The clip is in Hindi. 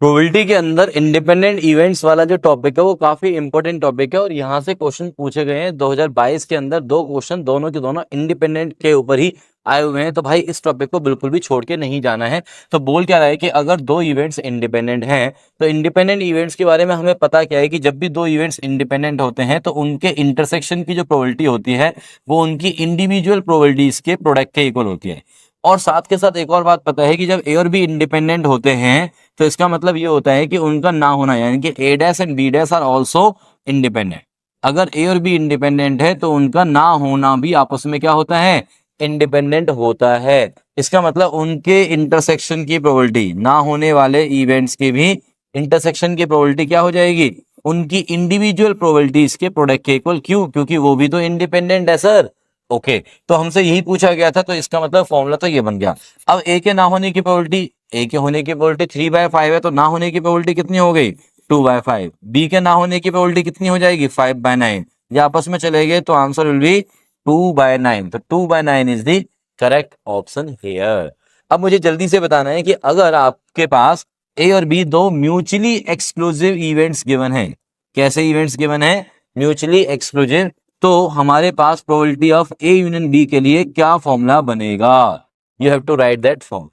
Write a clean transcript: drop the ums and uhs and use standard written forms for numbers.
प्रोबेबिलिटी के अंदर इंडिपेंडेंट इवेंट्स वाला जो टॉपिक है वो काफी इंपॉर्टेंट टॉपिक है और यहाँ से क्वेश्चन पूछे गए हैं 2022 के अंदर। दो क्वेश्चन दोनों के दोनों इंडिपेंडेंट के ऊपर ही आए हुए हैं, तो भाई इस टॉपिक को बिल्कुल भी छोड़ के नहीं जाना है। तो बोल क्या रहा है कि अगर दो इवेंट्स इंडिपेंडेंट हैं तो इंडिपेंडेंट इवेंट्स के बारे में हमें पता क्या है कि जब भी दो इवेंट्स इंडिपेंडेंट होते हैं तो उनके इंटरसेक्शन की जो प्रोबेबिलिटी होती है वो उनकी इंडिविजुअल प्रोबेबिलिटीज के प्रोडक्ट के इक्वल होती है। और साथ के साथ एक और बात पता है कि जब ए और बी इंडिपेंडेंट होते हैं तो इसका मतलब ये होता है कि उनका ना होना, यानी कि A dash and B dash are also independent. अगर ए और बी इंडिपेंडेंट है तो उनका ना होना भी आपस में क्या होता है, इंडिपेंडेंट होता है। इसका मतलब उनके इंटरसेक्शन की प्रोबेबिलिटी, ना होने वाले इवेंट्स की भी इंटरसेक्शन की प्रोबेबिलिटी क्या हो जाएगी, उनकी इंडिविजुअल प्रोबेबिलिटीज के प्रोडक्ट के इक्वल। क्यों? क्योंकि वो भी तो इंडिपेंडेंट है सर। ओके, तो हमसे यही पूछा गया था, तो इसका मतलब फॉर्मूला तो ये बन गया। अब ए के ना होने की प्रोबेबिलिटी, ए के होने की प्रोबेबिलिटी 3/5 है, तो ना होने की प्रोबेबिलिटी कितनी हो गई, 2/5। बी के ना होने की प्रोबेबिलिटी कितनी हो जाएगी, 5/9। ये आपस में चले गए तो आंसर विल बी 2/9। तो 2/9 is the correct option here. अब मुझे जल्दी से बताना है कि अगर आपके पास ए और बी दो म्यूचुअली एक्सक्लूसिव इवेंट्स गिवन है, कैसे इवेंट्स गिवन है, म्यूचुअली एक्सक्लूसिव, तो हमारे पास probability of A union B के लिए क्या फॉर्मूला बनेगा, you have to write that form.